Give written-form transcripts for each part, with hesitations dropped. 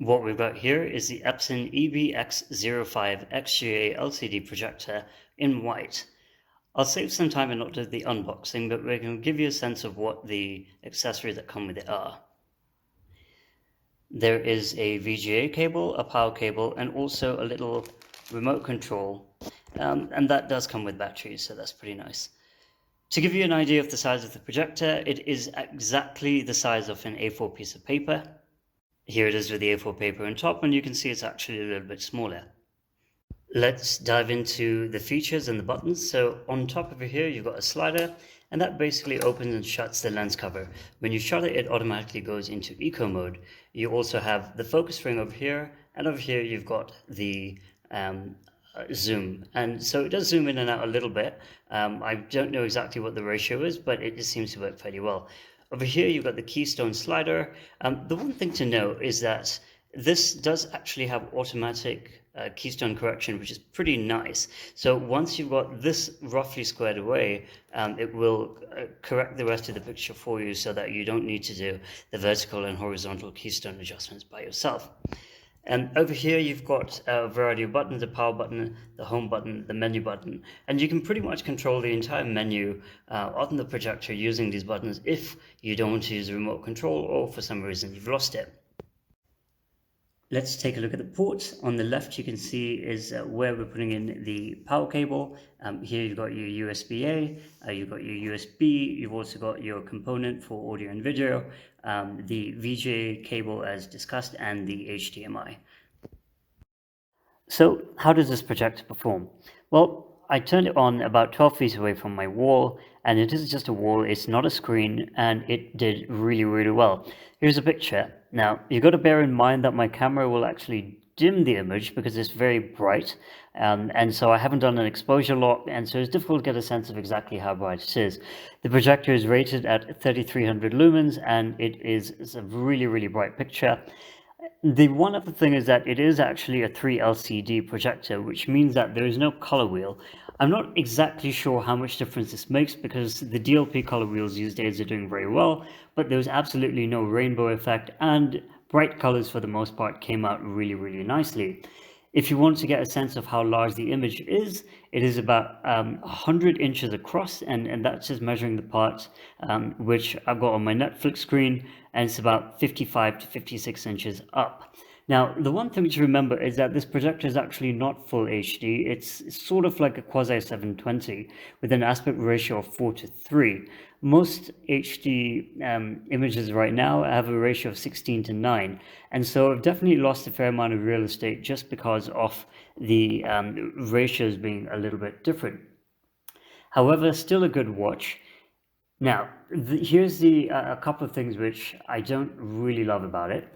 What we've got here is the Epson X05 XGA LCD projector in white. I'll save some time and not do the unboxing, but we're going to give you a sense of what the accessories that come with it are. There is a VGA cable, a power cable, and also a little remote control, and that does come with batteries, so that's pretty nice. To give you an idea of the size of the projector, it is exactly the size of an A4 piece of paper. Here it is with the A4 paper on top, and you can see it's actually a little bit smaller. Let's dive into the features and the buttons. So on top over here, you've got a slider, and that basically opens and shuts the lens cover. When you shut it, it automatically goes into eco mode. You also have the focus ring over here, and over here you've got the zoom, and so it does zoom in and out a little bit. I don't know exactly what the ratio is, but it just seems to work fairly well. Over here you've got the keystone slider. The one thing to note is that this does actually have automatic keystone correction, which is pretty nice. So once you've got this roughly squared away, it will correct the rest of the picture for you so that you don't need to do the vertical and horizontal keystone adjustments by yourself. And over here you've got a variety of buttons: the power button, the home button, the menu button, and you can pretty much control the entire menu on the projector using these buttons if you don't want to use the remote control or for some reason you've lost it. Let's take a look at the ports. On the left you can see is where we're putting in the power cable. Here you've got your USB-A, you've got your USB, you've also got your component for audio and video, the VGA cable as discussed, and the HDMI. So how does this projector perform? Well, I turned it on about 12 feet away from my wall, and it is just a wall, it's not a screen, and it did really, really well. Here's a picture. Now, you've got to bear in mind that my camera will actually dim the image because it's very bright, and so I haven't done an exposure lock, and so it's difficult to get a sense of exactly how bright it is. The projector is rated at 3300 lumens, and it's a really, really bright picture. The one other thing is that it is actually a 3 LCD projector, which means that there is no color wheel. I'm not exactly sure how much difference this makes because the DLP color wheels these days are doing very well, but there's absolutely no rainbow effect, and bright colors for the most part came out really, really nicely. If you want to get a sense of how large the image is, it is about 100 inches across, and that's just measuring the part which I've got on my Netflix screen, and it's about 55 to 56 inches up. Now, the one thing to remember is that this projector is actually not full HD. It's sort of like a quasi 720 with an aspect ratio of 4:3. Most HD images right now have a ratio of 16:9, and so I've definitely lost a fair amount of real estate just because of the ratios being a little bit different. However, still a good watch. Now, here's a couple of things which I don't really love about it.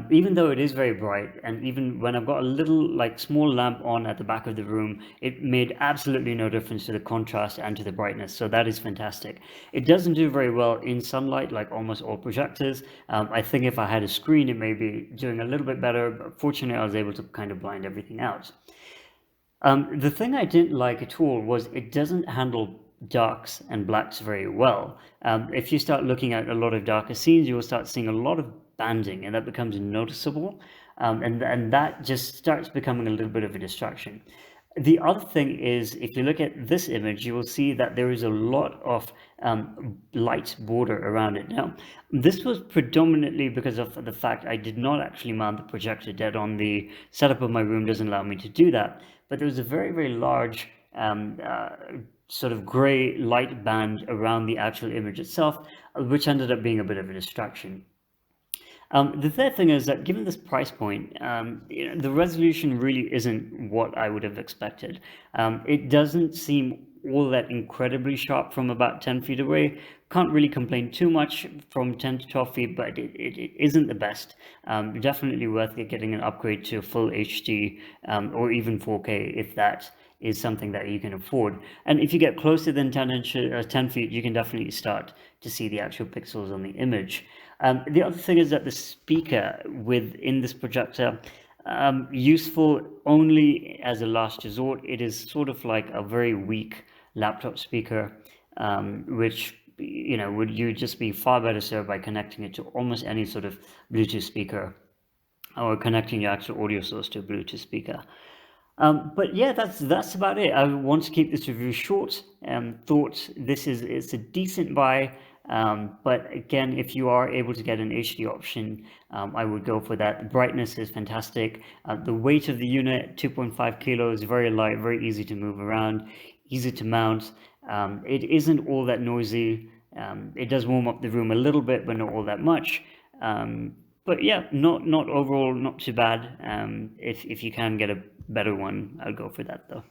Even though it is very bright, and even when I've got a little small lamp on at the back of the room, it made absolutely no difference to the contrast and to the brightness, so that is fantastic. It doesn't do very well in sunlight like almost all projectors. I think if I had a screen it may be doing a little bit better, but fortunately I was able to kind of blind everything out. The thing I didn't like at all was it doesn't handle darks and blacks very well. If you start looking at a lot of darker scenes, you will start seeing a lot of banding, and that becomes noticeable, and that just starts becoming a little bit of a distraction. The other thing is, if you look at this image, you will see that there is a lot of light border around it. Now, this was predominantly because of the fact I did not actually mount the projector dead on. The setup of my room doesn't allow me to do that, but there was a very, very large sort of gray light band around the actual image itself, which ended up being a bit of a distraction. The third thing is that given this price point, the resolution really isn't what I would have expected. It doesn't seem all that incredibly sharp from about 10 feet away. Can't really complain too much from 10 to 12 feet, but it isn't the best. Definitely worth getting an upgrade to full HD or even 4K if that is something that you can afford. And if you get closer than 10 feet, you can definitely start to see the actual pixels on the image. The other thing is that the speaker within this projector, useful only as a last resort. It is sort of like a very weak laptop speaker, which would you just be far better served by connecting it to almost any sort of Bluetooth speaker. or connecting your actual audio source to a Bluetooth speaker. But yeah, that's about it. I want to keep this review short. Thought it's a decent buy, but again, if you are able to get an HD option, I would go for that. The brightness is fantastic. The weight of the unit, 2.5 kilos, very light, very easy to move around, easy to mount. It isn't all that noisy. It does warm up the room a little bit, but not all that much. But yeah, not overall, not too bad. If you can get a better one, I'll go for that though.